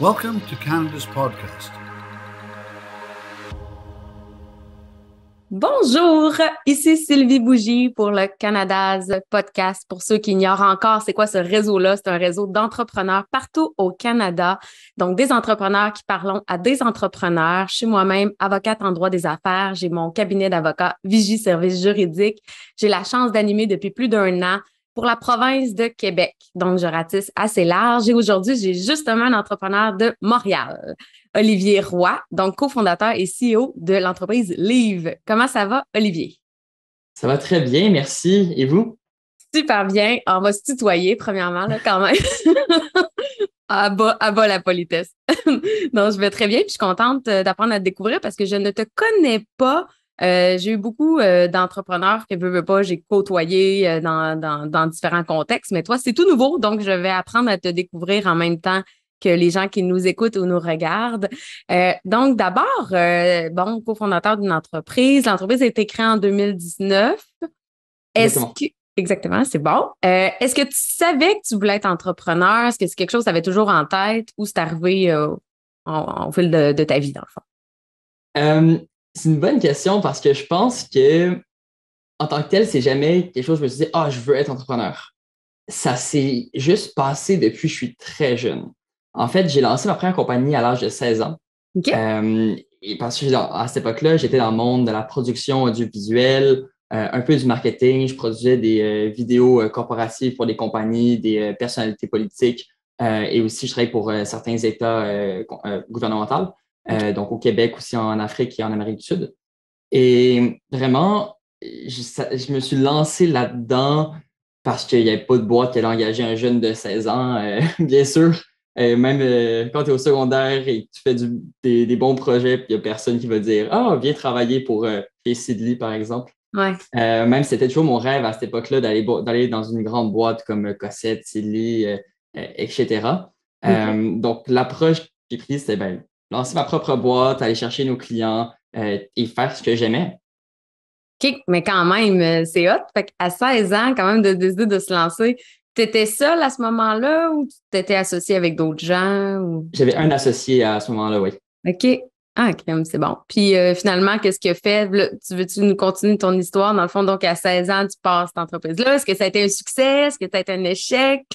Welcome to Canada's podcast. Bonjour, ici Sylvie Bougie pour le Canada's podcast. Pour ceux qui ignorent encore, c'est quoi ce réseau-là? C'est un réseau d'entrepreneurs partout au Canada. Donc, des entrepreneurs qui parlent à des entrepreneurs. Je suis moi-même avocate en droit des affaires. J'ai mon cabinet d'avocat Vigie Services juridiques. J'ai la chance d'animer depuis plus d'1 an pour la province de Québec. Donc, je ratisse assez large. Et aujourd'hui, j'ai justement un entrepreneur de Montréal, Olivier Roy, donc cofondateur et CEO de l'entreprise Leave. Comment ça va, Olivier? Ça va très bien, merci. Et vous? Super bien. On va se tutoyer, premièrement, là, quand même. À bas la politesse. Donc, je vais très bien. Puis, je suis contente d'apprendre à te découvrir parce que je ne te connais pas. J'ai eu beaucoup d'entrepreneurs que veux pas, j'ai côtoyé dans différents contextes, mais toi, c'est tout nouveau, donc je vais apprendre à te découvrir en même temps que les gens qui nous écoutent ou nous regardent. Donc, d'abord, cofondateur d'une entreprise. L'entreprise a été créée en 2019. Exactement, c'est bon. Est-ce que tu savais que tu voulais être entrepreneur? Est-ce que c'est quelque chose que tu avais toujours en tête ou c'est arrivé au fil de ta vie, dans le fond? C'est une bonne question parce que je pense que en tant que tel, c'est jamais quelque chose où je me suis dit « Ah, je veux être entrepreneur ». Ça s'est juste passé depuis que je suis très jeune. En fait, j'ai lancé ma première compagnie à l'âge de 16 ans. Okay. Et parce que à cette époque-là, j'étais dans le monde de la production audiovisuelle, un peu du marketing. Je produisais des vidéos corporatives pour des compagnies, des personnalités politiques et aussi je travaillais pour certains États gouvernementaux. Donc au Québec, aussi en Afrique et en Amérique du Sud. Et vraiment, je me suis lancé là-dedans parce qu'il n'y avait pas de boîte qui allait engager un jeune de 16 ans, bien sûr. Même quand tu es au secondaire et que tu fais des bons projets, puis il n'y a personne qui va dire « Ah, viens travailler pour chez Sidley, par exemple. » Ouais. Même c'était toujours mon rêve à cette époque-là d'aller dans une grande boîte comme Cossette, Sidley, etc. Okay. Donc, l'approche que j'ai prise, c'était lancer ma propre boîte, aller chercher nos clients et faire ce que j'aimais. OK, mais quand même, c'est hot. Fait qu'à 16 ans, quand même, de décider de se lancer, tu étais seule à ce moment-là ou tu t'étais associée avec d'autres gens? Ou... J'avais un associé à ce moment-là, oui. OK. Ah, OK, c'est bon. Puis finalement, qu'est-ce qu'il a fait? Là, veux-tu nous continuer ton histoire? Dans le fond, donc à 16 ans, tu passes cette entreprise-là. Est-ce que ça a été un succès? Est-ce que ça a été un échec?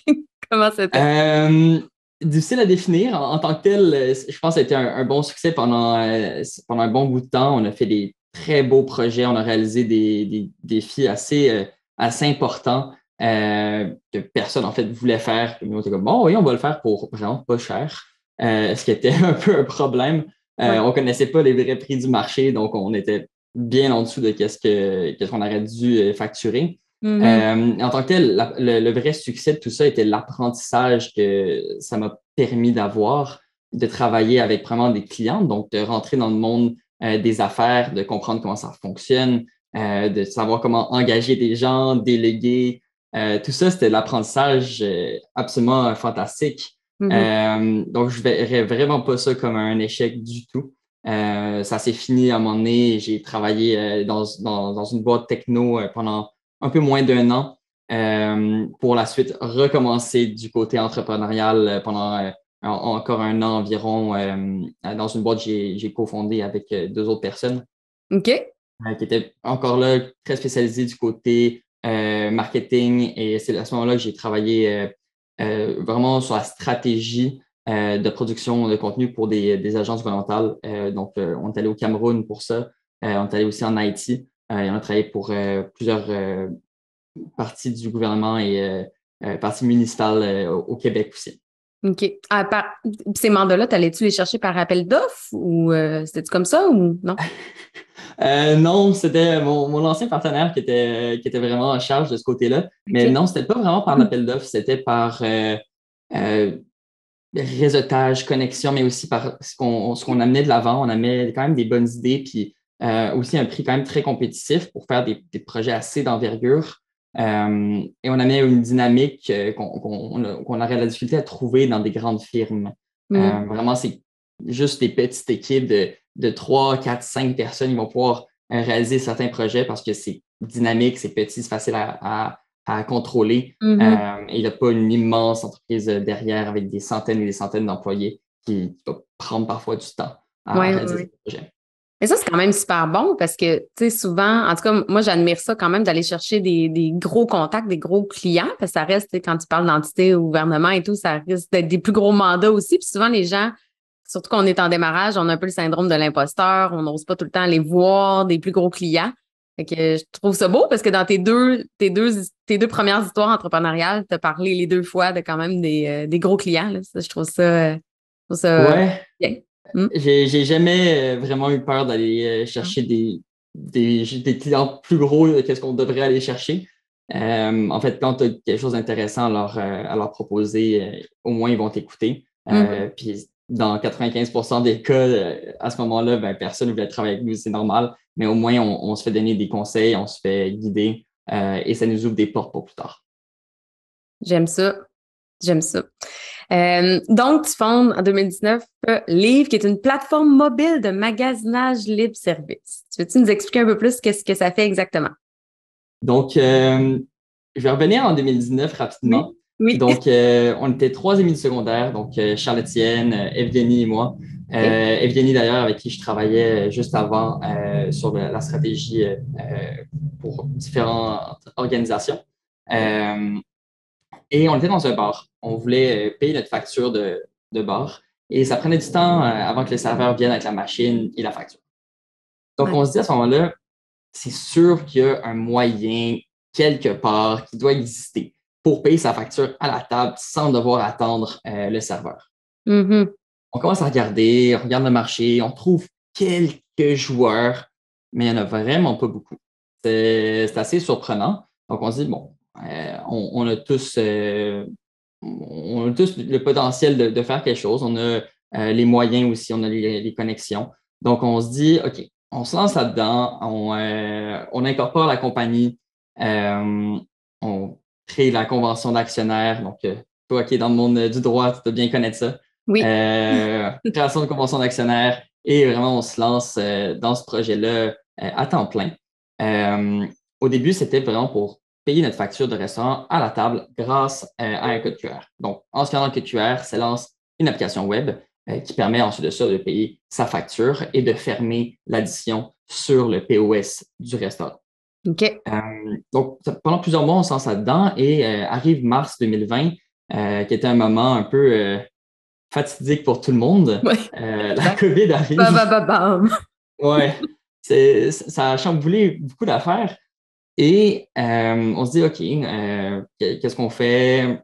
Comment c'était? Difficile à définir. En tant que tel, je pense que ça a été un bon succès pendant un bon bout de temps. On a fait des très beaux projets. On a réalisé des défis assez importants que personne, en fait, voulait faire. Nous, on était comme, bon, oui, on va le faire pour vraiment pas cher, ce qui était un peu un problème. Ouais. On connaissait pas les vrais prix du marché, donc on était bien en dessous de qu'est-ce qu'on aurait dû facturer. Mm-hmm. En tant que tel, le vrai succès de tout ça était l'apprentissage que ça m'a permis d'avoir, de travailler avec vraiment des clients, donc de rentrer dans le monde des affaires, de comprendre comment ça fonctionne, de savoir comment engager des gens, déléguer. Tout ça, c'était l'apprentissage absolument fantastique. Mm-hmm. Donc, je ne verrais vraiment pas ça comme un échec du tout. Ça s'est fini à un moment donné. J'ai travaillé dans une boîte techno pendant un peu moins d'1 an pour la suite recommencer du côté entrepreneurial pendant encore 1 an environ dans une boîte que j'ai cofondée avec 2 autres personnes OK. qui étaient encore là très spécialisées du côté marketing et c'est à ce moment-là que j'ai travaillé vraiment sur la stratégie de production de contenu pour des agences gouvernementales. Donc, on est allé au Cameroun pour ça. On est allé aussi en Haïti. Et on a travaillé pour plusieurs partie du gouvernement et partie municipale au Québec aussi. OK. Ces mandats-là, t'allais-tu les chercher par appel d'offres ou c'était-tu comme ça ou non? Non, c'était mon ancien partenaire qui était vraiment en charge de ce côté-là. Mais OK. non, c'était pas vraiment par l'appel d'offres, c'était par réseautage, connexion, mais aussi par ce qu'on amenait de l'avant. On amenait quand même des bonnes idées, puis aussi un prix quand même très compétitif pour faire des projets assez d'envergure. Et on amenait une dynamique qu'on aurait la difficulté à trouver dans des grandes firmes. Mm. Vraiment, c'est juste des petites équipes de 3, 4, 5 personnes. Ils vont pouvoir réaliser certains projets parce que c'est dynamique, c'est petit, c'est facile à contrôler. Mhm. Et il n'y a pas une immense entreprise derrière avec des centaines et des centaines d'employés qui va prendre parfois du temps à Ouais, réaliser ouais. ce projet. Mais ça, c'est quand même super bon parce que, tu sais, souvent, en tout cas, moi, j'admire ça quand même d'aller chercher des gros contacts, des gros clients, parce que ça reste, tu sais, quand tu parles d'entité ou gouvernement et tout, ça risque d'être des plus gros mandats aussi. Puis souvent, les gens, surtout quand on est en démarrage, on a un peu le syndrome de l'imposteur, on n'ose pas tout le temps aller voir des plus gros clients. Fait que je trouve ça beau parce que dans tes deux premières histoires entrepreneuriales, tu as parlé les 2 fois de quand même des gros clients, là. Ça, je trouve ça Ouais, bien. Mm. j'ai jamais vraiment eu peur d'aller chercher des clients plus gros que ce qu'on devrait aller chercher. En fait, quand tu as quelque chose d'intéressant à leur proposer, au moins ils vont t'écouter. Mhm. Puis dans 95% des cas, à ce moment-là, ben, personne ne voulait travailler avec nous, c'est normal. Mais au moins, on se fait donner des conseils, on se fait guider et ça nous ouvre des portes pour plus tard. J'aime ça. J'aime ça. Donc, tu fondes en 2019 Livre, qui est une plateforme mobile de magasinage libre-service. Tu veux-tu nous expliquer un peu plus qu'est-ce que ça fait exactement? Donc, je vais revenir en 2019 rapidement. Oui. Oui. Donc, on était 3 amis de secondaire, donc Charles-Étienne, Evgeny et moi. OK. Evgeny, d'ailleurs, avec qui je travaillais juste avant sur la stratégie pour différentes organisations. Et on était dans un bar. On voulait payer notre facture de bar. Et ça prenait du temps avant que le serveur vienne avec la machine et la facture. Donc, Ouais. on se dit à ce moment-là, c'est sûr qu'il y a un moyen quelque part qui doit exister pour payer sa facture à la table sans devoir attendre le serveur. Mhm. On commence à regarder, on regarde le marché, on trouve quelques joueurs, mais il n'y en a vraiment pas beaucoup. C'est assez surprenant. Donc, on se dit, bon, on a tous le potentiel de faire quelque chose. On a les moyens aussi, on a les connexions. Donc, on se dit, OK, on se lance là-dedans, on incorpore la compagnie, on crée la convention d'actionnaires. Donc, toi qui es dans le monde du droit, tu dois bien connaître ça. Oui. Création de convention d'actionnaires et vraiment, on se lance dans ce projet-là à temps plein. Au début, c'était vraiment pour payer notre facture de restaurant à la table grâce à un code QR. Donc, en scannant le code QR, ça lance une application web qui permet ensuite de ça de payer sa facture et de fermer l'addition sur le POS du restaurant. OK. Donc, pendant plusieurs mois, on se lance là-dedans et arrive mars 2020, qui était un moment un peu fatidique pour tout le monde. Ouais. La COVID Ba, ba, arrive. ba, bam. Ouais, ça a chamboulé beaucoup d'affaires. Et on se dit, OK, qu'est-ce qu'on fait?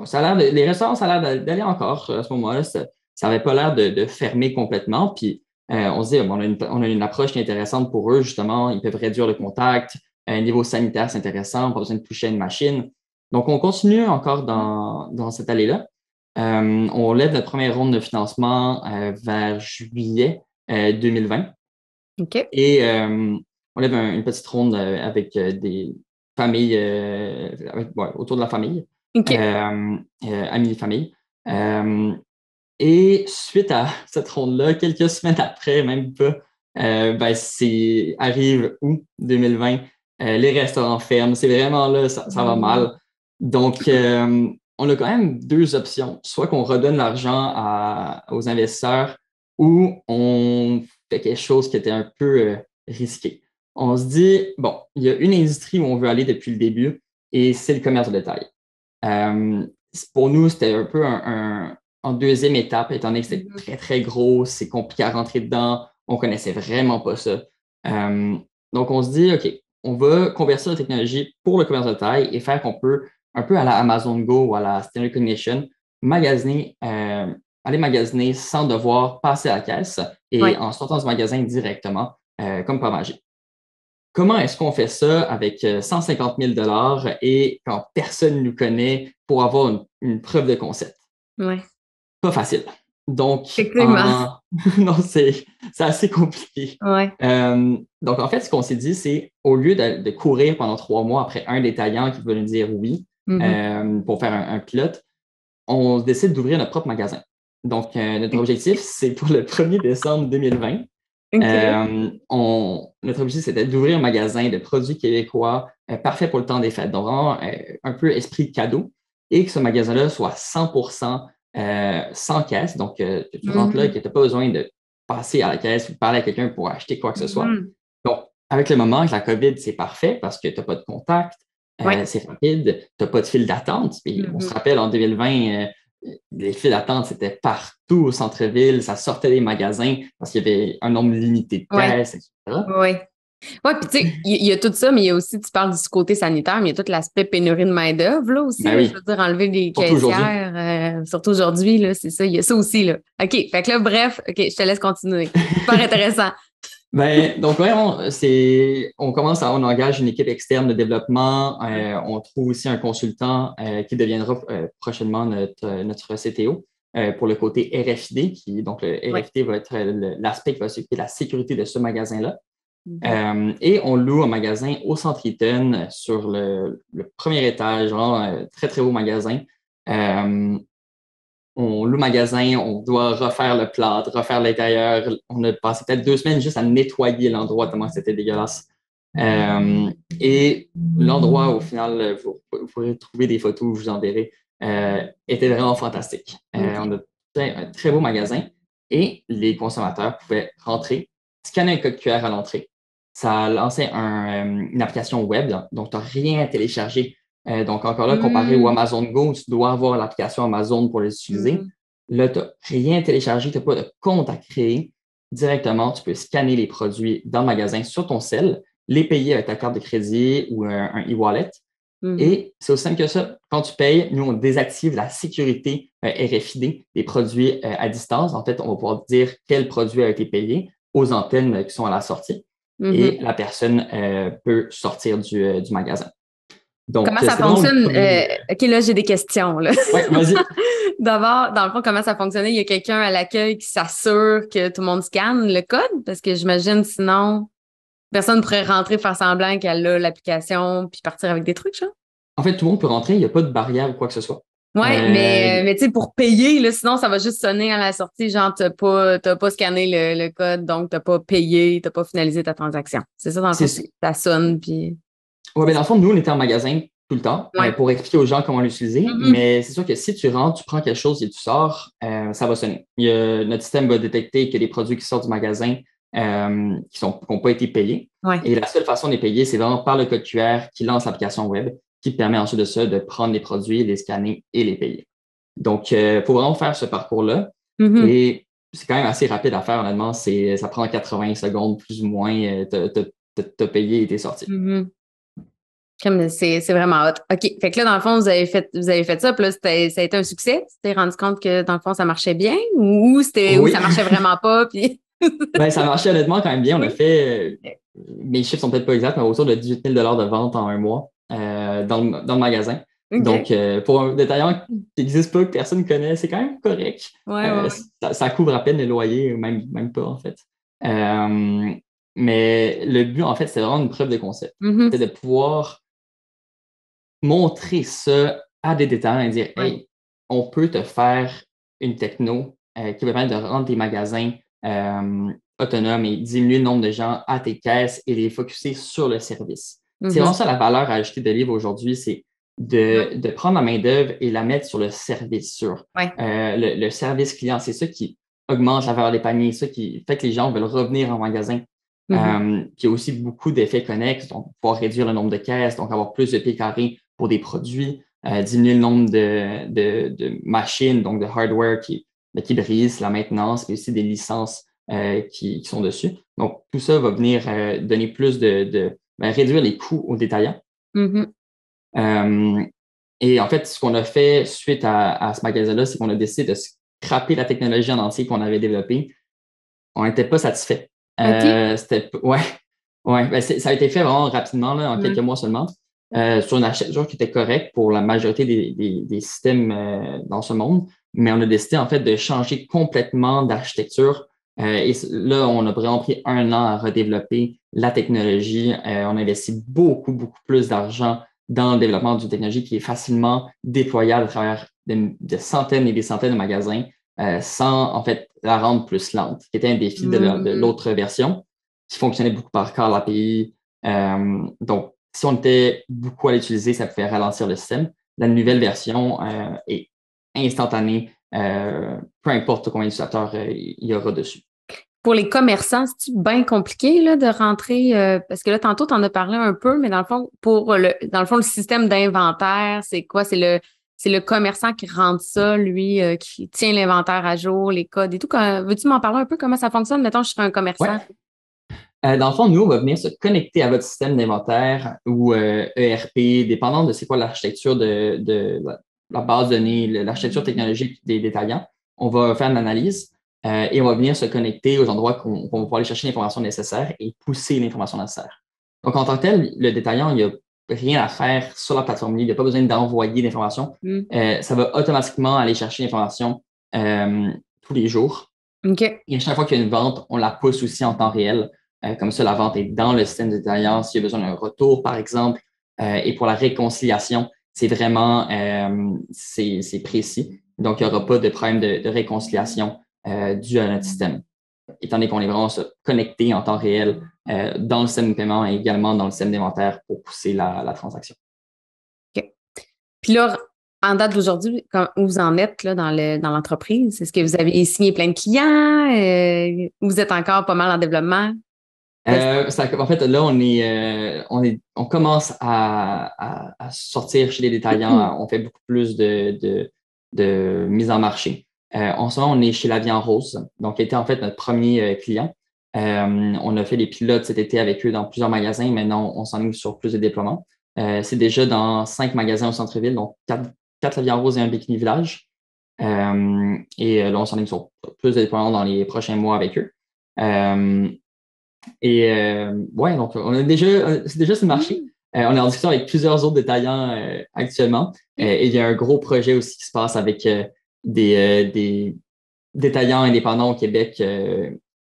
Ça a l'air les restaurants, ça a l'air d'aller encore à ce moment-là. Ça n'avait pas l'air de fermer complètement. Puis on se dit, bon, on a une approche qui est intéressante pour eux, justement. Ils peuvent réduire le contact. Niveau sanitaire, c'est intéressant. Pas besoin de toucher à une machine. Donc, on continue encore dans cette allée-là. On lève notre première ronde de financement vers juillet 2020. OK. Et on lève une petite ronde avec des familles, autour de la famille, OK. amis et famille. Et suite à cette ronde-là, quelques semaines après, même pas, arrive août 2020, les restaurants ferment. C'est vraiment là, ça va mal. Donc, on a quand même 2 options. Soit qu'on redonne l'argent aux investisseurs ou on fait quelque chose qui était un peu risqué. On se dit, bon, il y a une industrie où on veut aller depuis le début et c'est le commerce de détail. Pour nous, c'était un peu en deuxième étape, étant donné que c'était très, très gros, c'est compliqué à rentrer dedans, on connaissait vraiment pas ça. Donc, on se dit, OK, on va convertir la technologie pour le commerce de détail et faire qu'on peut, un peu à la Amazon Go ou à la Stanley Recognition, aller magasiner sans devoir passer à la caisse et Ouais. en sortant du magasin directement, comme par magie. Comment est-ce qu'on fait ça avec 150 000 et quand personne ne nous connaît pour avoir une preuve de concept? Ouais. Pas facile. Donc, Effectivement. non, c'est assez compliqué. Ouais. Donc, en fait, ce qu'on s'est dit, c'est au lieu de courir pendant 3 mois après un détaillant qui veut nous dire oui Mhm. pour faire un pilote, on décide d'ouvrir notre propre magasin. Donc, notre objectif, c'est pour le 1er décembre 2020. OK. Notre objectif, c'était d'ouvrir un magasin de produits québécois parfait pour le temps des fêtes. Donc, vraiment, un peu esprit de cadeau et que ce magasin-là soit 100% sans caisse. Donc, tu rentres là et que tu n'as pas besoin de passer à la caisse ou de parler à quelqu'un pour acheter quoi que ce soit. Donc, avec le moment, avec la COVID, c'est parfait parce que tu n'as pas de contact, c'est rapide, tu n'as pas de file d'attente. Puis, on se rappelle, en 2020, les files d'attente, c'était partout au centre-ville, ça sortait des magasins parce qu'il y avait un nombre limité de caisses, etc. Oui. Oui, puis tu sais, il y a tout ça, mais il y a aussi, tu parles du côté sanitaire, mais il y a tout l'aspect pénurie de main-d'œuvre, là aussi. Ben oui. Je veux dire, enlever les Surtout caissières, surtout aujourd'hui, là, c'est ça, il y a ça aussi, là. OK, fait que là, bref, OK, je te laisse continuer. Super intéressant. Donc, on engage une équipe externe de développement. On trouve aussi un consultant qui deviendra prochainement notre CTO pour le côté RFID. Donc, le RFID va être l'aspect qui va s'occuper de la sécurité de ce magasin-là. Et on loue un magasin au Centre Eaton sur le premier étage, vraiment très, très beau magasin. On loue le magasin, on doit refaire le plâtre, refaire l'intérieur. On a passé peut-être 2 semaines juste à nettoyer l'endroit tellement c'était dégueulasse. Et l'endroit, au final, vous pourrez trouver des photos, je vous enverrai, était vraiment fantastique. On a un très beau magasin et les consommateurs pouvaient rentrer, scanner un code QR à l'entrée. Ça a lancé une application web, donc tu n'as rien à télécharger. Donc, encore là, comparé au Amazon Go, tu dois avoir l'application Amazon pour les utiliser. Là, tu n'as rien à télécharger, tu n'as pas de compte à créer. Directement, tu peux scanner les produits dans le magasin sur ton cell, les payer avec ta carte de crédit ou un e-wallet. Et c'est aussi simple que ça. Quand tu payes, nous, on désactive la sécurité RFID des produits à distance. En fait, on va pouvoir dire quel produit a été payé aux antennes qui sont à la sortie. Et la personne peut sortir du magasin. Donc, comment ça fonctionne? OK, là, j'ai des questions. Oui, vas-y. D'abord, dans le fond, comment ça fonctionnait? Il y a quelqu'un à l'accueil qui s'assure que tout le monde scanne le code? Parce que j'imagine, sinon, personne ne pourrait rentrer, faire semblant qu'elle a l'application puis partir avec des trucs, genre? En fait, tout le monde peut rentrer. Il n'y a pas de barrière ou quoi que ce soit. Oui, mais tu sais, pour payer, là, sinon, ça va juste sonner à la sortie, genre, t'as pas scanné le code, donc t'as pas payé, t'as pas finalisé ta transaction. C'est ça, dans le fond, ça sonne, puis... Oui, bien, dans le fond, nous, on était en magasin tout le temps pour expliquer aux gens comment l'utiliser. Mais c'est sûr que si tu rentres, tu prends quelque chose et tu sors, ça va sonner. Notre système va détecter qu'il y a des produits qui sortent du magasin qui n'ont pas été payés. Et la seule façon de les payer, c'est vraiment par le code QR qui lance l'application web, qui te permet ensuite de ça de prendre les produits, les scanner et les payer. Donc, il faut vraiment faire ce parcours-là. Et c'est quand même assez rapide à faire, honnêtement. Ça prend 80 secondes, plus ou moins, t'as payé et t'es sorti. C'est vraiment hot. OK. Fait que là, dans le fond, vous avez fait ça, puis là, ça a été un succès? Tu t'es rendu compte que, dans le fond, ça marchait bien ou ça marchait vraiment pas? Puis... Ben, ça marchait honnêtement quand même bien. On a fait, mes chiffres sont peut-être pas exacts, mais autour de 18 000 $ de vente en un mois dans le magasin. Donc, pour un détaillant qui n'existe pas, que personne ne connaît, c'est quand même correct. Ça couvre à peine les loyers, même pas, en fait. Mais le but, en fait, c'est vraiment une preuve de concept. C'est de pouvoir montrer ça à des détaillants et dire, hey, on peut te faire une techno qui va permettre de rendre tes magasins autonomes et diminuer le nombre de gens à tes caisses et les focuser sur le service. C'est vraiment ça la valeur ajoutée de Livre aujourd'hui, c'est de prendre la main-d'œuvre et la mettre sur le service, le service client. C'est ça qui augmente la valeur des paniers, ça qui fait que les gens veulent revenir en magasin. Puis il y a aussi beaucoup d'effets connexes, donc pouvoir réduire le nombre de caisses, donc avoir plus de pieds carrés pour des produits, diminuer le nombre de machines, donc de hardware qui brisent, la maintenance, mais aussi des licences qui sont dessus. Donc, tout ça va venir donner plus réduire les coûts aux détaillants. Et en fait, ce qu'on a fait suite à ce magasin-là, c'est qu'on a décidé de scraper la technologie en entier qu'on avait développée. On n'était pas satisfait. Ben, ça a été fait vraiment rapidement, là, en quelques mois seulement, sur une architecture qui était correcte pour la majorité des systèmes dans ce monde. Mais on a décidé, en fait, de changer complètement d'architecture. Et là, on a vraiment pris 1 an à redévelopper la technologie. On a investi beaucoup, beaucoup plus d'argent dans le développement d'une technologie qui est facilement déployable à travers de centaines et des centaines de magasins sans, en fait, la rendre plus lente, qui était un défi de l'autre version, qui fonctionnait beaucoup par call API. Donc, si on était beaucoup à l'utiliser, ça pouvait ralentir le système. La nouvelle version est instantanée, peu importe combien d'utilisateurs il y aura dessus. Pour les commerçants, c'est bien compliqué là, de rentrer, parce que là, tantôt, tu en as parlé un peu, mais dans le fond, le système d'inventaire, c'est quoi? C'est le commerçant qui rentre ça, lui, qui tient l'inventaire à jour, les codes et tout. Veux-tu m'en parler un peu comment ça fonctionne? Mettons, je serais un commerçant. Ouais. Dans le fond, nous, on va venir se connecter à votre système d'inventaire ou ERP, dépendant de c'est quoi l'architecture de la base de données, l'architecture technologique des détaillants. On va faire une analyse et on va venir se connecter aux endroits qu'on va pouvoir aller chercher l'information nécessaire et pousser l'information nécessaire. Donc, en tant que tel, le détaillant, il n'y a rien à faire sur la plateforme libre. Il n'y a pas besoin d'envoyer d'informations. Ça va automatiquement aller chercher l'information tous les jours. OK. Et à chaque fois qu'il y a une vente, on la pousse aussi en temps réel. Comme ça, la vente est dans le système de détaillant. S'il y a besoin d'un retour, par exemple, et pour la réconciliation, c'est vraiment c'est précis. Donc, il n'y aura pas de problème de réconciliation dû à notre système. Étant donné qu'on est vraiment connecté en temps réel dans le système de paiement et également dans le système d'inventaire pour pousser la transaction. OK. Puis là, en date d'aujourd'hui, où vous en êtes là, dans l'entreprise? Est-ce que vous avez signé plein de clients? Vous êtes encore pas mal en développement? En fait, là, on commence à sortir chez les détaillants. On fait beaucoup plus de mise en marché. En ce moment, on est chez La Vie en Rose, donc qui était en fait notre premier client. On a fait des pilotes cet été avec eux dans plusieurs magasins. Maintenant, on s'enligne sur plus de déploiements. C'est déjà dans 5 magasins au centre-ville, donc 4 La Vie en Rose et un Bikini Village. Et là, on s'enligne sur plus de déploiements dans les prochains mois avec eux. Ouais, donc c'est déjà sur le marché. On est en discussion avec plusieurs autres détaillants actuellement. Et il y a un gros projet aussi qui se passe avec des détaillants indépendants au Québec, qui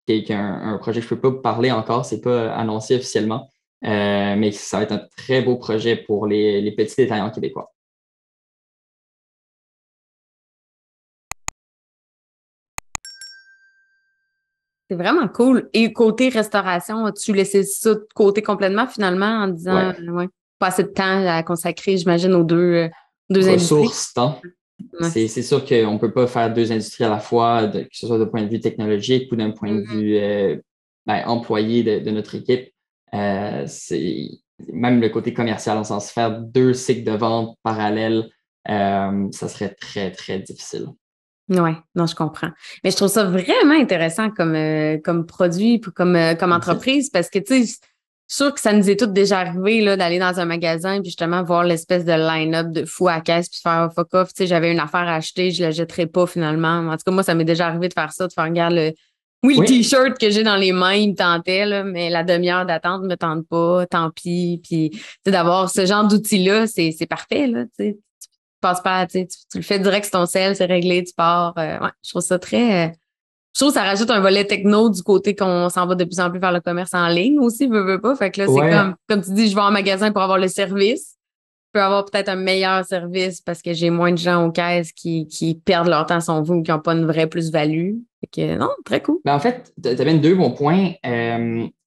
est un projet que je ne peux pas parler encore, c'est pas annoncé officiellement, mais ça va être un très beau projet pour les petits détaillants québécois. C'est vraiment cool. Et côté restauration, as-tu laissé ça de côté complètement finalement en disant pas assez de temps à consacrer, j'imagine, aux deux industries? Ressources, temps. Ouais. C'est sûr qu'on ne peut pas faire 2 industries à la fois, que ce soit d'un point de vue technologique ou d'un point de vue employé de notre équipe. C'est même le côté commercial, en sens faire 2 cycles de vente parallèles, ça serait très, très difficile. Oui, non, je comprends. Mais je trouve ça vraiment intéressant comme produit, comme entreprise, parce que, tu sais, je suis sûre que ça nous est tout déjà arrivé là, d'aller dans un magasin puis justement voir l'espèce de line-up de fou à caisse puis faire fuck off. Tu sais, j'avais une affaire à acheter, je la jetterai pas finalement. En tout cas, moi, ça m'est déjà arrivé de faire ça, de faire regarde le T-shirt que j'ai dans les mains, il me tentait, là, mais la demi-heure d'attente me tente pas, tant pis. Puis, tu sais, d'avoir ce genre d'outils-là, c'est parfait, là, tu sais. Passe pas, tu le fais direct sur ton cell, c'est réglé, tu pars. Ouais, je trouve ça très. Je trouve que ça rajoute un volet techno du côté qu'on s'en va de plus en plus vers le commerce en ligne aussi, veux pas. Fait que là, c'est comme tu dis, je vais en magasin pour avoir le service. Je peux avoir peut-être un meilleur service parce que j'ai moins de gens aux caisses qui perdent leur temps, si on veut, ou qui n'ont pas une vraie plus-value. Fait que non, très cool. En fait, tu avais 2 bons points.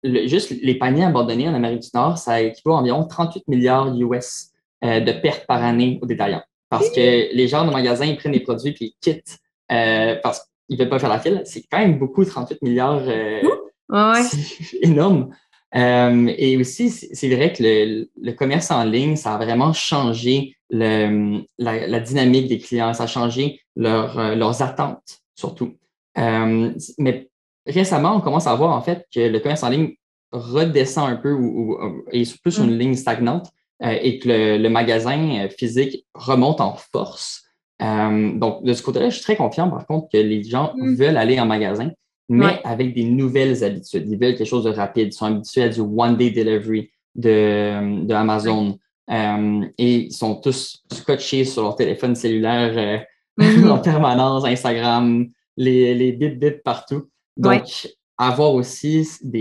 Juste les paniers abandonnés en Amérique du Nord, ça équivaut à environ 38 milliards US de pertes par année aux détaillants. Parce que les gens de magasin, ils prennent des produits puis ils quittent parce qu'ils ne veulent pas faire la file. C'est quand même beaucoup, 38 milliards. C'est énorme. Et aussi, c'est vrai que le commerce en ligne, ça a vraiment changé la dynamique des clients. Ça a changé leurs attentes, surtout. Mais récemment, on commence à voir en fait que le commerce en ligne redescend un peu ou est plus sur une ligne stagnante. Et que le magasin physique remonte en force. Donc, de ce côté-là, je suis très confiant, par contre, que les gens veulent aller en magasin, mais avec des nouvelles habitudes. Ils veulent quelque chose de rapide. Ils sont habitués à du one-day delivery de Amazon. Et ils sont tous scotchés sur leur téléphone cellulaire en permanence, Instagram, les bip-bip partout. Donc, avoir aussi cette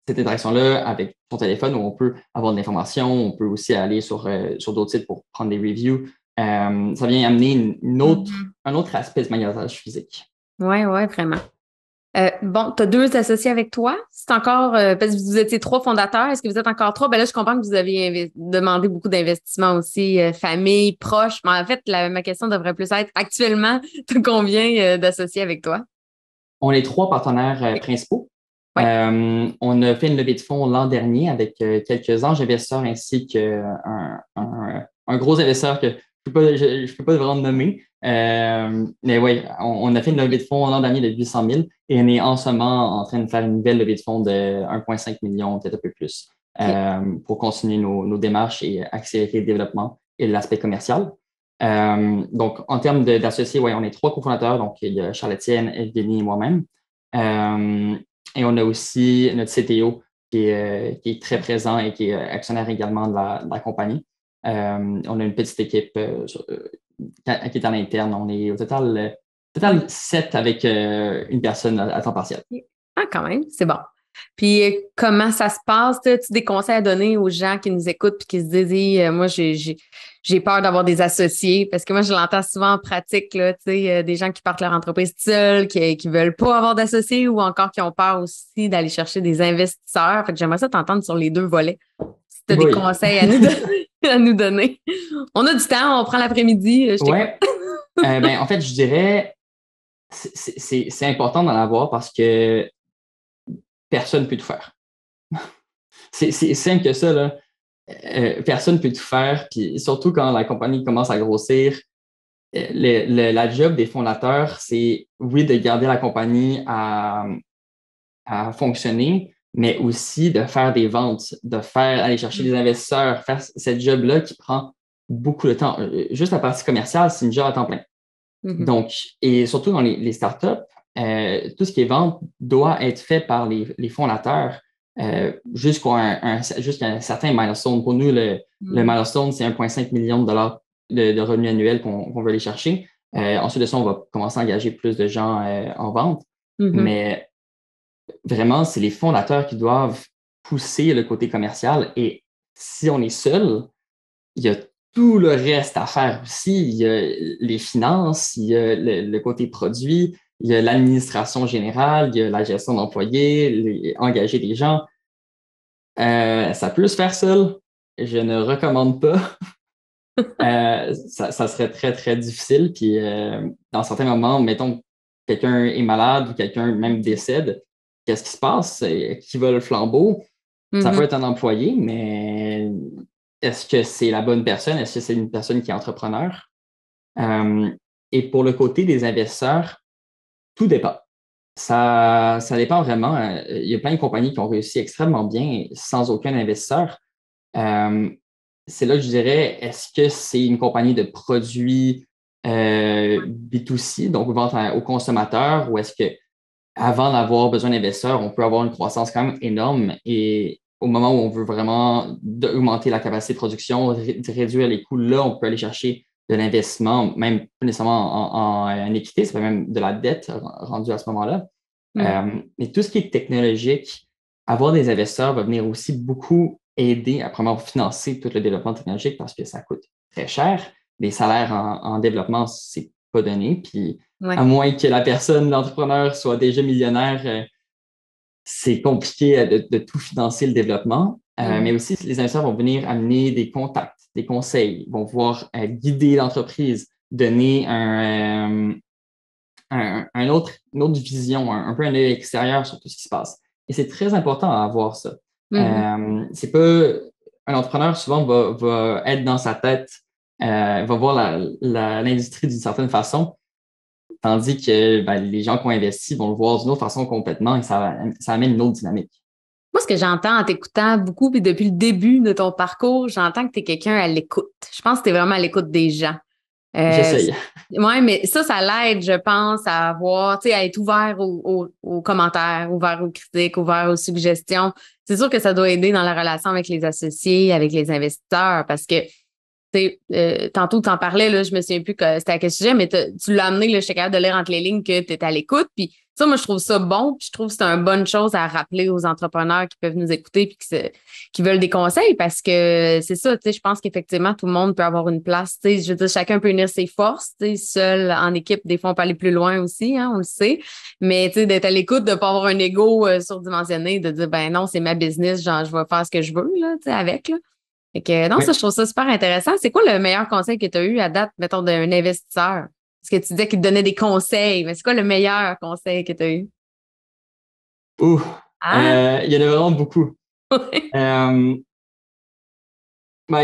interaction-là avec ton téléphone où on peut avoir de l'information, on peut aussi aller sur d'autres sites pour prendre des reviews. Ça vient amener un autre aspect du magasinage physique. Oui, vraiment. Bon, tu as 2 associés avec toi. C'est encore, parce que vous étiez 3 fondateurs. Est-ce que vous êtes encore 3? Ben là, je comprends que vous aviez demandé beaucoup d'investissement aussi, famille, proches. Mais en fait, ma question devrait plus être actuellement, tu as combien d'associés avec toi? On est 3 partenaires Oui. principaux. Ouais. On a fait une levée de fonds l'an dernier avec quelques anges investisseurs ainsi qu'un un gros investisseur que je peux pas vraiment nommer. Mais oui, on a fait une levée de fonds l'an dernier de 800 000 et on est en ce moment en train de faire une nouvelle levée de fonds de 1,5 million, peut-être un peu plus, OK. pour continuer nos démarches et accélérer le développement et l'aspect commercial. Donc, en termes d'associés, ouais, on est 3 cofondateurs. Donc, il y a Charles-Étienne, Evgeny et moi-même. Et on a aussi notre CTO qui est très présent et qui est actionnaire également de la compagnie. On a une petite équipe qui est à l'interne. On est au total 7 avec une personne à temps partiel. Ah, quand même, c'est bon. Puis, comment ça se passe? As-tu des conseils à donner aux gens qui nous écoutent puis qui se disent, hey, moi, j'ai peur d'avoir des associés parce que moi, je l'entends souvent en pratique, là, tu sais, des gens qui partent leur entreprise seuls, qui veulent pas avoir d'associés ou encore qui ont peur aussi d'aller chercher des investisseurs. Fait que j'aimerais ça t'entendre sur les 2 volets. Si tu as des Oui. conseils à nous donner, à nous donner. On a du temps, on prend l'après-midi, je t'écoute. Ouais. Ben, en fait, je dirais, c'est important d'en avoir parce que personne ne peut tout faire. C'est simple que ça, là. Personne ne peut tout faire. Puis surtout quand la compagnie commence à grossir, la job des fondateurs, c'est oui, de garder la compagnie à fonctionner, mais aussi de faire des ventes, aller chercher des investisseurs, faire cette job-là qui prend beaucoup de temps. Juste la partie commerciale, c'est une job à temps plein. Mhm. Donc, et surtout dans les startups, tout ce qui est vente doit être fait par les fondateurs jusqu'à un certain milestone. Pour nous, le milestone, c'est 1,5 million de dollars de revenus annuels qu'on veut aller chercher. Ensuite de ça, on va commencer à engager plus de gens en vente. Mhm. Mais vraiment, c'est les fondateurs qui doivent pousser le côté commercial. Et si on est seul, il y a tout le reste à faire aussi. Il y a les finances, il y a le côté produit, il y a l'administration générale, il y a la gestion d'employés, engager des gens. Ça peut se faire seul. Je ne recommande pas. Ça serait très, très difficile. Puis, dans certains moments, mettons, quelqu'un est malade ou quelqu'un même décède, qu'est-ce qui se passe? Qui va le flambeau? Ça peut Mhm. être un employé, mais est-ce que c'est la bonne personne? Est-ce que c'est une personne qui est entrepreneur? Et pour le côté des investisseurs, tout dépend. Ça dépend vraiment. Il y a plein de compagnies qui ont réussi extrêmement bien sans aucun investisseur. C'est là que je dirais, est-ce que c'est une compagnie de produits B2C, donc vente aux consommateurs, ou est-ce que avant d'avoir besoin d'investisseurs, on peut avoir une croissance quand même énorme et au moment où on veut vraiment augmenter la capacité de production, réduire les coûts, là, on peut aller chercher de l'investissement, même pas nécessairement en équité, c'est même de la dette rendue à ce moment-là. Mais tout ce qui est technologique, avoir des investisseurs va venir aussi beaucoup aider à vraiment financer tout le développement technologique parce que ça coûte très cher. Les salaires en développement, c'est pas donné. Puis, Ouais. à moins que la personne, l'entrepreneur, soit déjà millionnaire, c'est compliqué de tout financer le développement. Mais aussi, les investisseurs vont venir amener des contacts, des conseils, vont pouvoir guider l'entreprise, donner une autre vision, un peu un œil extérieur sur tout ce qui se passe. Et c'est très important à avoir ça. C'est pas un entrepreneur souvent va être dans sa tête, va voir l'industrie d'une certaine façon, tandis que les gens qui ont investi vont le voir d'une autre façon complètement et ça amène une autre dynamique. Moi, ce que j'entends en t'écoutant beaucoup, puis depuis le début de ton parcours, j'entends que tu es quelqu'un à l'écoute. Je pense que tu es vraiment à l'écoute des gens. J'essaye. Oui, mais ça l'aide, je pense, à avoir, tu sais, à être ouvert aux commentaires, ouvert aux critiques, ouvert aux suggestions. C'est sûr que ça doit aider dans la relation avec les associés, avec les investisseurs, parce que Tantôt, tu en parlais, là, je me souviens plus que c'était à quel sujet, mais tu l'as amené, là, j'étais capable de lire entre les lignes que tu étais à l'écoute. Puis ça, moi, je trouve ça bon. Puis je trouve que c'est une bonne chose à rappeler aux entrepreneurs qui peuvent nous écouter puis qui veulent des conseils parce que c'est ça, je pense qu'effectivement, tout le monde peut avoir une place. Je veux dire, chacun peut unir ses forces. Seul, en équipe, des fois, on peut aller plus loin aussi, hein, on le sait. Mais d'être à l'écoute, de ne pas avoir un ego surdimensionné, de dire, ben non, c'est ma business, genre, je vais faire ce que je veux là, avec. Là. Fait que, non, Oui. ça, je trouve ça super intéressant. C'est quoi le meilleur conseil que tu as eu à date, mettons, d'un investisseur? Parce que tu disais qu'il te donnait des conseils, mais c'est quoi le meilleur conseil que tu as eu? Ouh, Ah! il y en a vraiment beaucoup. Ouais. Ben,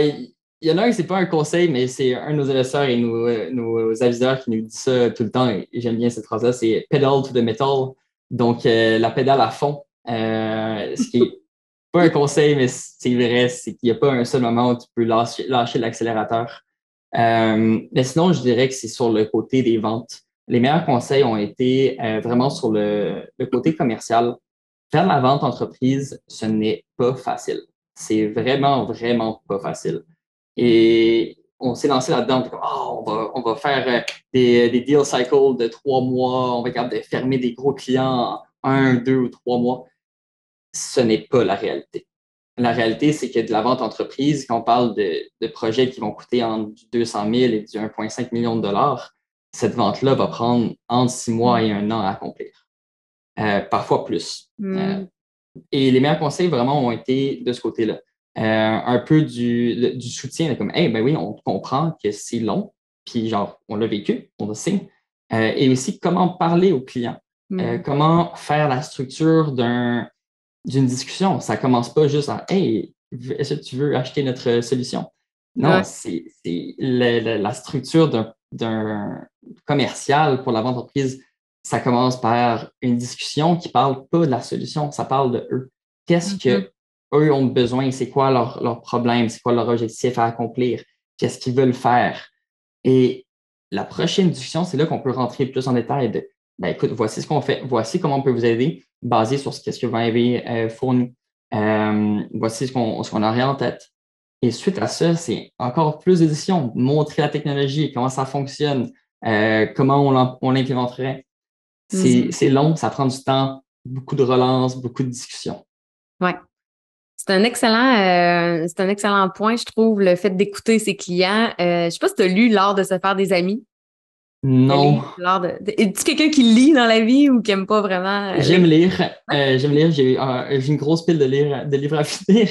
il y en a un, c'est pas un conseil, mais c'est un de nos investisseurs et nos aviseurs qui nous dit ça tout le temps, et j'aime bien cette phrase-là, c'est pedal to the metal, donc la pédale à fond. Ce qui est pas un conseil, mais c'est vrai, c'est qu'il n'y a pas un seul moment où tu peux lâcher l'accélérateur. Mais sinon, je dirais que c'est sur le côté des ventes. Les meilleurs conseils ont été vraiment sur le côté commercial. Faire la vente entreprise, ce n'est pas facile. C'est vraiment, vraiment pas facile. Et on s'est lancé là-dedans, comme, on va faire des deal cycles de 3 mois, on va être capable de fermer des gros clients en 1, 2 ou 3 mois. Ce n'est pas la réalité. La réalité, c'est que de la vente entreprise, quand on parle de projets qui vont coûter entre du 200 000 et du 1,5 million de dollars, cette vente-là va prendre entre 6 mois et 1 an à accomplir, parfois plus. Hmm. Et les meilleurs conseils vraiment ont été de ce côté-là. Un peu du soutien, comme, hey, ben oui, on comprend que c'est long, puis genre, on l'a vécu, on le sait. Et aussi, comment parler aux clients, Hmm. comment faire la structure d'une discussion. Ça commence pas juste en, hey, est-ce que tu veux acheter notre solution? Non, Ouais. c'est la structure d'un commercial pour la vente d'entreprise. Ça commence par une discussion qui parle pas de la solution, ça parle de eux. Qu'est-ce Mhm. que eux ont besoin? C'est quoi leur problème? C'est quoi leur objectif à accomplir? Qu'est-ce qu'ils veulent faire? Et la prochaine discussion, c'est là qu'on peut rentrer plus en détail de, ben écoute, voici ce qu'on fait, voici comment on peut vous aider, basé sur ce que vous m'avez fourni. Voici ce qu'on a rien en tête. Et suite à ça, c'est encore plus d'édition, montrer la technologie, comment ça fonctionne, comment on l'implémenterait. Mhm. C'est long, ça prend du temps, beaucoup de relances, beaucoup de discussions. Ouais. C'est un excellent point, je trouve, le fait d'écouter ses clients. Je sais pas si tu as lu L'art de se faire des amis. Le Non, livre, Es-tu quelqu'un qui lit dans la vie ou qui aime pas vraiment j'aime lecture? lire. J'aime lire. J'ai une grosse pile de livres à finir.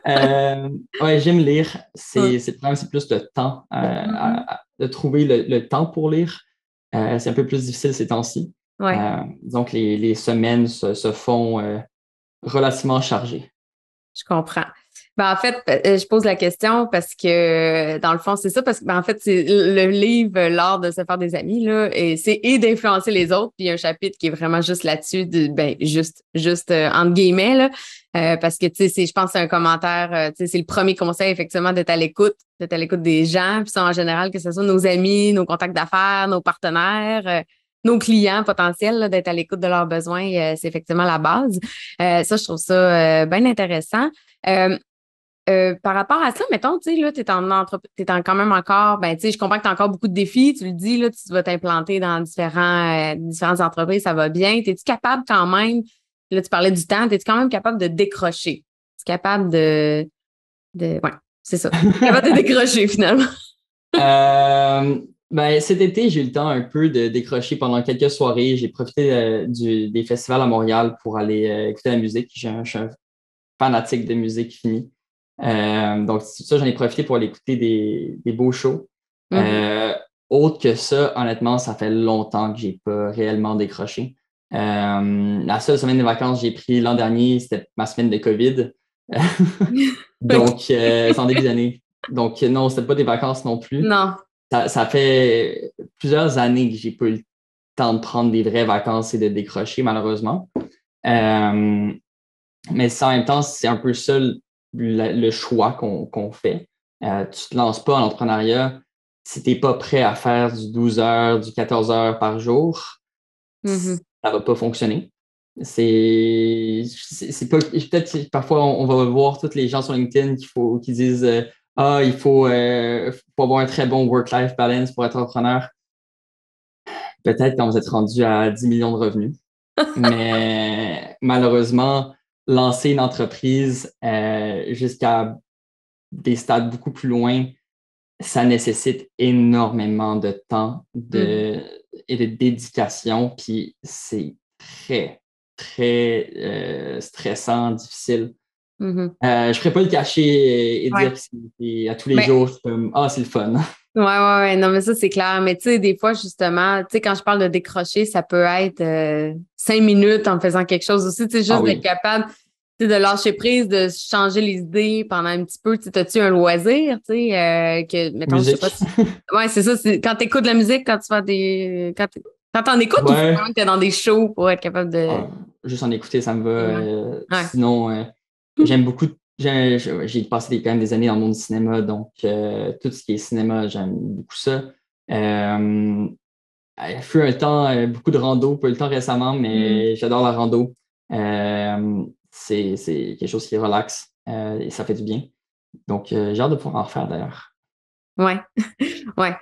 Ouais, j'aime lire. Ouais. C'est le problème, c'est plus le temps, Mhm. de trouver le temps pour lire. C'est un peu plus difficile ces temps-ci. Ouais. Donc, les semaines se font relativement chargées. Je comprends. Ben, en fait, je pose la question parce que, dans le fond, c'est ça, parce que, en fait, c'est le livre L'art de se faire des amis, là, et d'influencer les autres. Puis il y a un chapitre qui est vraiment juste là-dessus, juste entre guillemets, là, parce que, tu sais, je pense que c'est un commentaire, tu sais, c'est le premier conseil, effectivement, d'être à l'écoute des gens. Puis ça, en général, que ce soit nos amis, nos contacts d'affaires, nos partenaires, nos clients potentiels, là, d'être à l'écoute de leurs besoins, c'est effectivement la base. Ça, je trouve ça bien intéressant. Euh, Par rapport à ça, mettons, tu sais, là, t'es quand même encore, ben, tu sais, je comprends que tu as encore beaucoup de défis, tu le dis, là, tu vas t'implanter dans différentes entreprises, ça va bien. Es-tu capable quand même, là, tu parlais du temps, es-tu quand même capable de décrocher? Es-tu capable ouais, c'est ça. Capable de décrocher, finalement. Euh, ben, cet été, j'ai eu le temps un peu de décrocher pendant quelques soirées. J'ai profité des festivals à Montréal pour aller écouter la musique. Je suis un fanatique de musique fini. Donc, ça, j'en ai profité pour aller écouter des beaux shows. Mhm. Euh, Autre que ça, honnêtement, ça fait longtemps que j'ai pas réellement décroché. La seule semaine de vacances que j'ai pris l'an dernier, c'était ma semaine de COVID. OK. Donc, c'est en début d'année. Donc, non, c'était pas des vacances non plus. Non. Ça fait plusieurs années que j'ai pas eu le temps de prendre des vraies vacances et de décrocher, malheureusement. Euh, mais ça, en même temps, c'est un peu ça le choix qu'on fait. Tu te lances pas en entrepreneuriat si tu n'es pas prêt à faire du 12 heures, du 14 heures par jour, Mhm. ça va pas fonctionner. C'est pas, peut-être parfois on va voir tous les gens sur LinkedIn qui disent il faut avoir un très bon work-life balance pour être entrepreneur. Peut-être quand vous êtes rendu à 10 millions de revenus. Mais malheureusement, lancer une entreprise jusqu'à des stades beaucoup plus loin, ça nécessite énormément de temps et de dédication. Puis c'est très, très stressant, difficile. Je ne ferais pas le cacher et dire que c'est à tous les jours, c'est comme c'est le fun. Ouais. Non, mais ça, c'est clair. Mais tu sais, des fois, justement, tu sais, quand je parle de décrocher, ça peut être 5 minutes en faisant quelque chose aussi. Tu sais, juste d'être capable de lâcher prise, de changer les idées pendant un petit peu. Tu sais, as-tu un loisir, tu sais, que, mettons, musique. je sais pas si... Ouais, c'est ça. Quand tu écoutes de la musique, quand tu fais des... Quand t'en écoutes ou quand tu es dans des shows pour être capable de... juste en écouter, ça me va. Sinon, j'aime beaucoup... J'ai passé quand même des années dans le monde du cinéma, donc tout ce qui est cinéma, j'aime beaucoup ça. Il fut un temps, beaucoup de rando, pas eu le temps récemment, mais j'adore la rando. C'est quelque chose qui relaxe et ça fait du bien. Donc, j'ai hâte de pouvoir en refaire d'ailleurs. Ouais. Ben,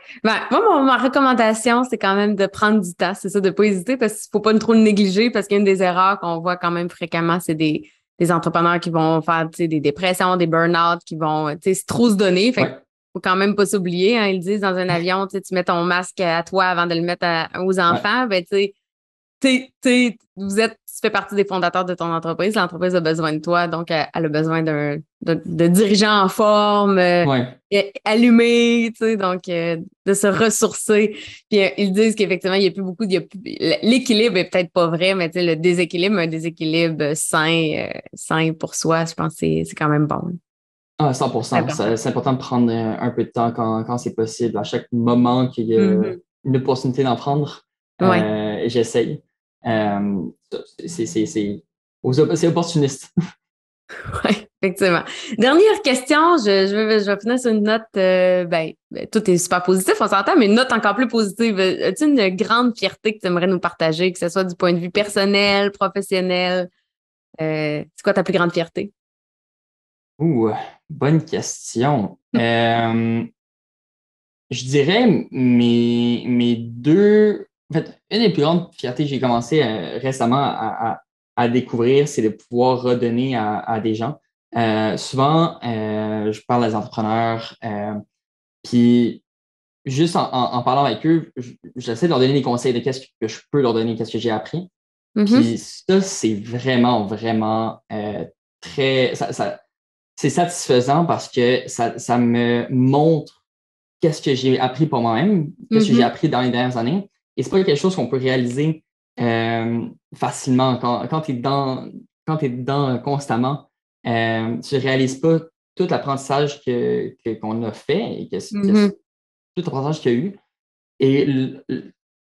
moi, ma recommandation, c'est quand même de prendre du temps, c'est ça, de ne pas hésiter parce qu'il ne faut pas trop le négliger parce qu'une des erreurs qu'on voit quand même fréquemment, c'est des entrepreneurs qui vont faire des dépressions, des burn-out, qui vont trop se donner. Fait qu'il faut quand même pas s'oublier. Hein, ils disent dans un avion, tu mets ton masque à toi avant de le mettre aux enfants. Ben, tu fais partie des fondateurs de ton entreprise. L'entreprise a besoin de toi, donc elle a besoin de dirigeants en forme, allumés, donc de se ressourcer. Puis ils disent qu'effectivement, il y a plus beaucoup, l'équilibre est peut-être pas vrai, mais le déséquilibre, un déséquilibre sain pour soi, je pense que c'est quand même bon. 100%. C'est important de prendre un peu de temps quand c'est possible. À chaque moment qu'il y a une opportunité d'en prendre, j'essaye. C'est opportuniste. Oui, effectivement. Dernière question, je vais finir sur une note, tout est super positif, on s'entend, mais une note encore plus positive. As-tu une grande fierté que tu aimerais nous partager, que ce soit du point de vue personnel, professionnel? C'est quoi ta plus grande fierté? Bonne question. Je dirais mes deux... En fait, une des plus grandes fiertés que j'ai commencé récemment à découvrir, c'est de pouvoir redonner à des gens. Souvent, je parle à des entrepreneurs, puis juste en parlant avec eux, j'essaie de leur donner des conseils de qu'est-ce que je peux leur donner, qu'est-ce que j'ai appris. Puis ça, c'est vraiment, vraiment très... c'est satisfaisant parce que ça me montre qu'est-ce que j'ai appris pour moi-même, qu'est-ce que j'ai appris dans les dernières années. Et c'est pas quelque chose qu'on peut réaliser facilement. Quand tu es dedans constamment, tu ne réalises pas tout l'apprentissage qu'on a fait et tout l'apprentissage qu'il y a eu. Et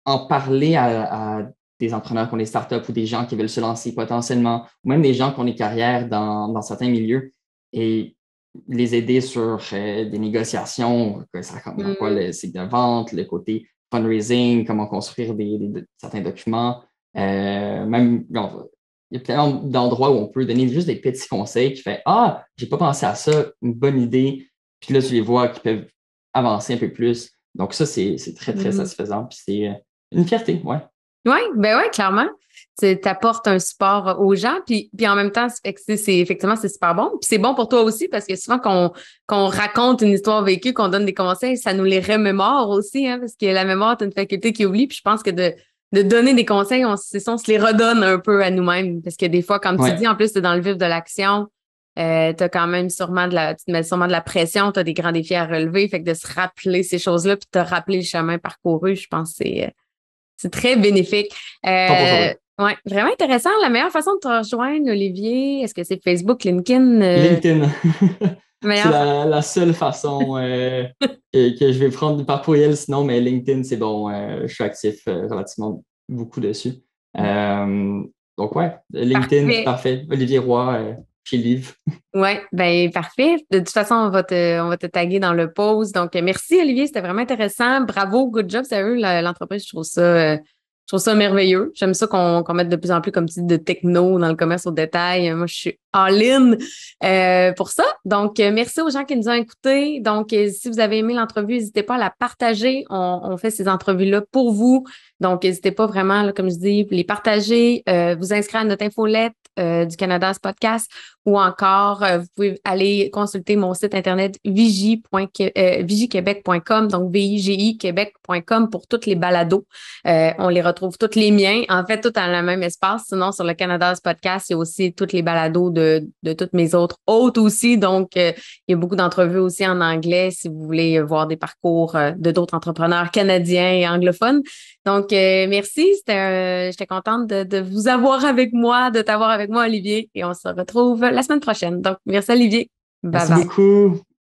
en parler à des entrepreneurs qui ont des startups ou des gens qui veulent se lancer potentiellement, ou même des gens qui ont des carrières dans certains milieux et les aider sur des négociations, ça ressemble quoi le cycle de vente, le côté fundraising, comment construire certains documents. Même, il y a plein d'endroits où on peut donner juste des petits conseils qui fait j'ai pas pensé à ça, une bonne idée. Puis là, tu les vois qui peuvent avancer un peu plus. Donc, ça, c'est très, très satisfaisant. Puis c'est une fierté, ouais. Oui, clairement. Tu apportes un support aux gens, puis en même temps, effectivement, c'est super bon. Puis c'est bon pour toi aussi, parce que souvent qu'on raconte une histoire vécue, qu'on donne des conseils, ça nous les remémore aussi, hein, parce que la mémoire est une faculté qui oublie. Puis je pense que de donner des conseils, on se les redonne un peu à nous-mêmes. Parce que des fois, comme tu dis, en plus, tu es dans le vif de l'action, tu as quand même tu te mets sûrement de la pression, tu as des grands défis à relever. Fait que de se rappeler ces choses-là, puis de te rappeler le chemin parcouru, je pense que c'est très bénéfique. Ouais, vraiment intéressant. La meilleure façon de te rejoindre, Olivier, est-ce que c'est Facebook, LinkedIn? LinkedIn. C'est la seule façon que je vais prendre par courriel. Sinon, mais LinkedIn, c'est bon. Je suis actif relativement beaucoup dessus. Donc, ouais, LinkedIn, parfait. Olivier Roy, chez Liv. Oui, bien, parfait. De toute façon, on va te taguer dans le post. Donc, merci, Olivier. C'était vraiment intéressant. Bravo, good job, sérieux. L'entreprise, je trouve ça merveilleux. J'aime ça qu'on mette de plus en plus comme type de techno dans le commerce au détail. Moi, je suis all-in pour ça. Donc, merci aux gens qui nous ont écoutés. Donc, si vous avez aimé l'entrevue, n'hésitez pas à la partager. On fait ces entrevues-là pour vous. Donc, n'hésitez pas vraiment, là, comme je dis, les partager, vous inscrire à notre infolette du Canada's Podcast ou encore, vous pouvez aller consulter mon site internet vigiquebec.com, donc vigiquebec.com pour toutes les balados. On les retrouve tous les miens, en fait, tout dans le même espace. Sinon, sur le Canada's Podcast, il y a aussi toutes les balados de toutes mes autres hôtes aussi. Donc, il y a beaucoup d'entrevues aussi en anglais si vous voulez voir des parcours de d'autres entrepreneurs canadiens et anglophones. Donc, merci. J'étais contente de vous avoir avec moi, de t'avoir avec moi, Olivier. Et on se retrouve la semaine prochaine. Donc, merci, Olivier. Bye Merci beaucoup.